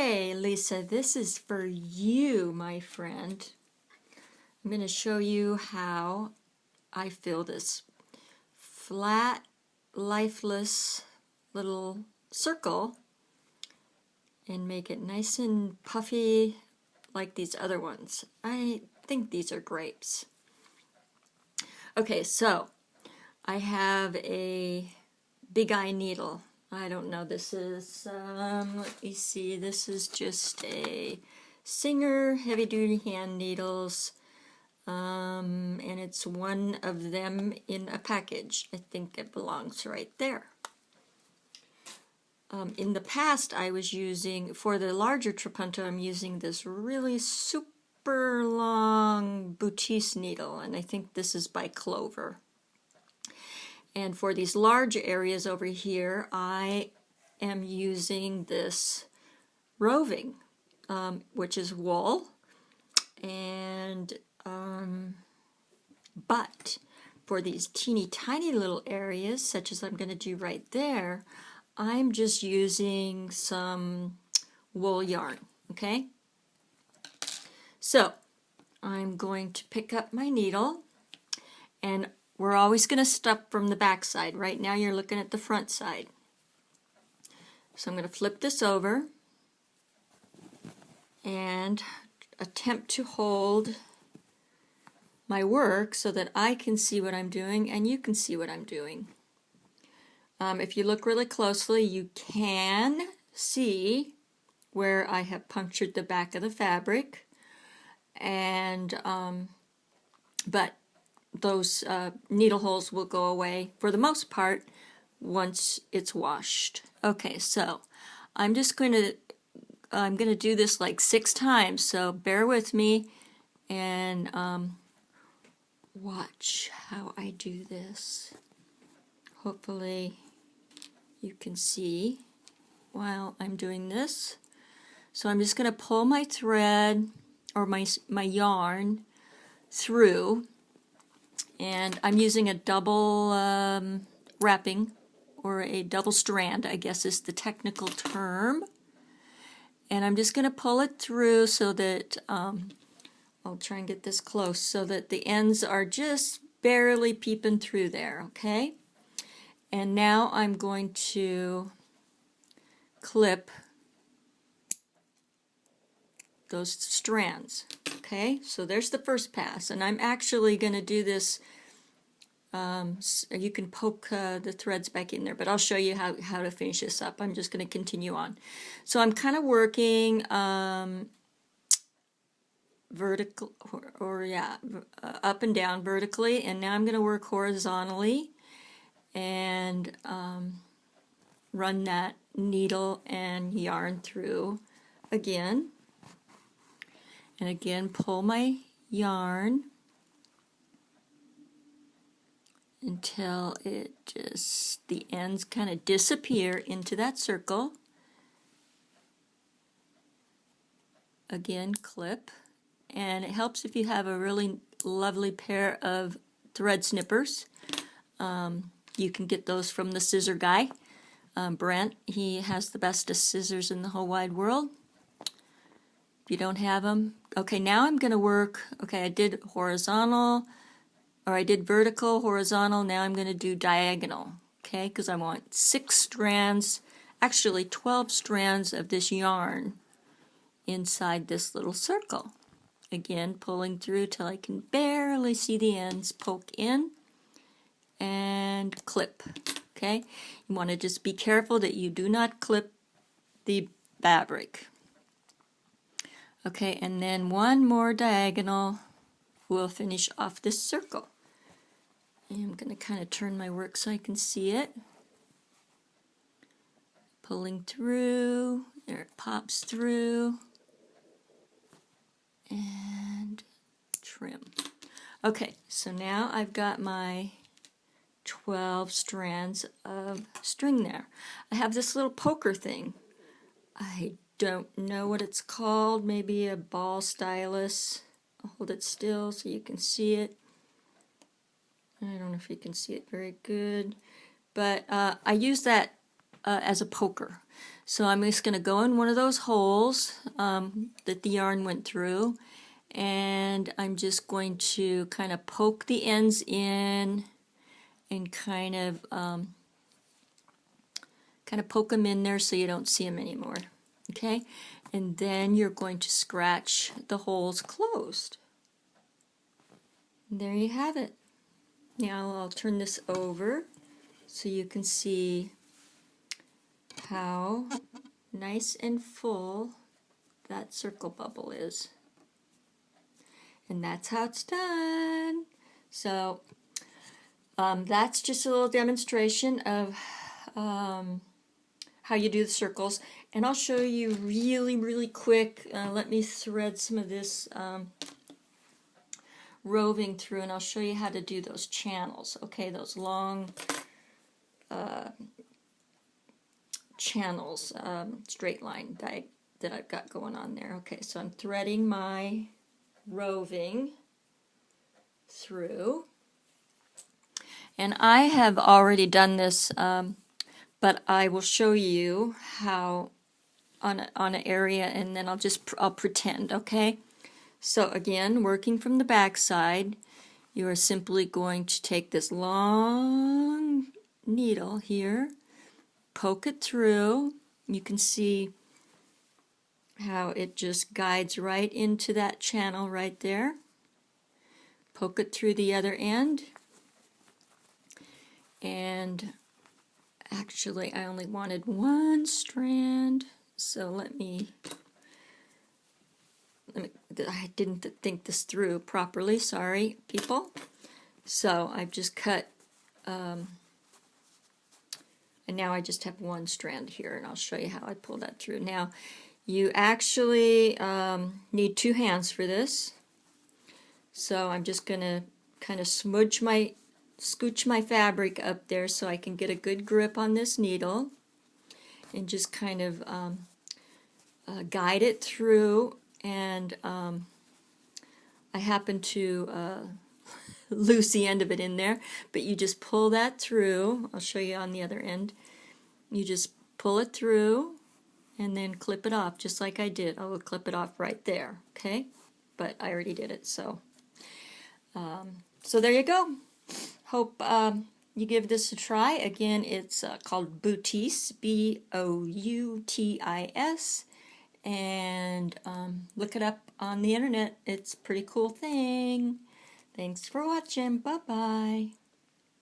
Okay, Lisa, this is for you, my friend. I'm going to show you how I fill this flat, lifeless little circle and make it nice and puffy like these other ones. I think these are grapes. Okay, so I have a big eye needle. I don't know, this is, let me see, this is just a Singer heavy duty hand needles, and it's one of them in a package. I think it belongs right there. In the past I was using, for the larger Trapunto, I'm using this really super long Boutis needle, and I think this is by Clover. And for these large areas over here, I am using this roving, which is wool. And but for these teeny tiny little areas, such as I'm going to do right there, I'm just using some wool yarn. Okay? So I'm going to pick up my needle, and we're always going to start from the back side. Right now you're looking at the front side. So I'm going to flip this over and attempt to hold my work so that I can see what I'm doing and you can see what I'm doing. If you look really closely, you can see where I have punctured the back of the fabric, and but those needle holes will go away for the most part once it's washed. Okay, so I'm going to do this like 6 times, so bear with me and watch how I do this. Hopefully you can see while I'm doing this. So I'm just going to pull my thread or my yarn through, and I'm using a double wrapping, or a double strand, I guess is the technical term. And I'm just going to pull it through so that, I'll try and get this close, so that the ends are just barely peeping through there, okay? And now I'm going to clip those strands, okay? So there's the first pass, and I'm actually going to do this. You can poke the threads back in there, but I'll show you how to finish this up. I'm just going to continue on. So I'm kind of working vertical, up and down vertically, and now I'm going to work horizontally and run that needle and yarn through again, and again pull my yarn until the ends kind of disappear into that circle. Again, clip, and it helps if you have a really lovely pair of thread snippers. You can get those from the scissor guy, Brent. He has the bestest scissors in the whole wide world. If you don't have them, okay, now I'm going to work, okay, I did horizontal, or I did vertical, horizontal, now I'm going to do diagonal, okay, because I want 6 strands, actually 12 strands of this yarn inside this little circle. Again, pulling through till I can barely see the ends, poke in, and clip, okay? You want to just be careful that you do not clip the fabric. Okay, and then one more diagonal will finish off this circle. And I'm going to kind of turn my work so I can see it. Pulling through, there it pops through, and trim. Okay, so now I've got my 12 strands of string there. I have this little poker thing. I don't know what it's called, maybe a ball stylus. I'll hold it still so you can see it. I don't know if you can see it very good, but I use that as a poker. So I'm just going to go in one of those holes that the yarn went through, and I'm just going to kind of poke the ends in and kind of poke them in there so you don't see them anymore. Okay, and then you're going to scratch the holes closed. And there you have it. Now I'll turn this over so you can see how nice and full that circle bubble is. And that's how it's done. So that's just a little demonstration of how you do the circles. And I'll show you really quick. Let me thread some of this roving through, and I'll show you how to do those channels. Okay, those long channels, straight line that I've got going on there. Okay, so I'm threading my roving through, and I have already done this, but I will show you how on an area, and then I'll pretend. Okay, so again, working from the back side, you are simply going to take this long needle here, poke it through. You can see how it just guides right into that channel right there. Poke it through the other end, and actually I only wanted one strand, so let me I didn't think this through properly, sorry people. So I've just cut and now I just have one strand here, and I'll show you how I pull that through. Now you actually need two hands for this, so I'm just going to kind of scooch my fabric up there so I can get a good grip on this needle, and just kind of guide it through. And I happen to loose the end of it in there, but you just pull that through. I'll show you on the other end. You just pull it through and then clip it off just like I did. I will clip it off right there, okay? But I already did it, so so there you go. Hope you give this a try. Again, it's called Boutis, B-O-U-T-I-S, and look it up on the internet. It's a pretty cool thing. Thanks for watching. Bye-bye.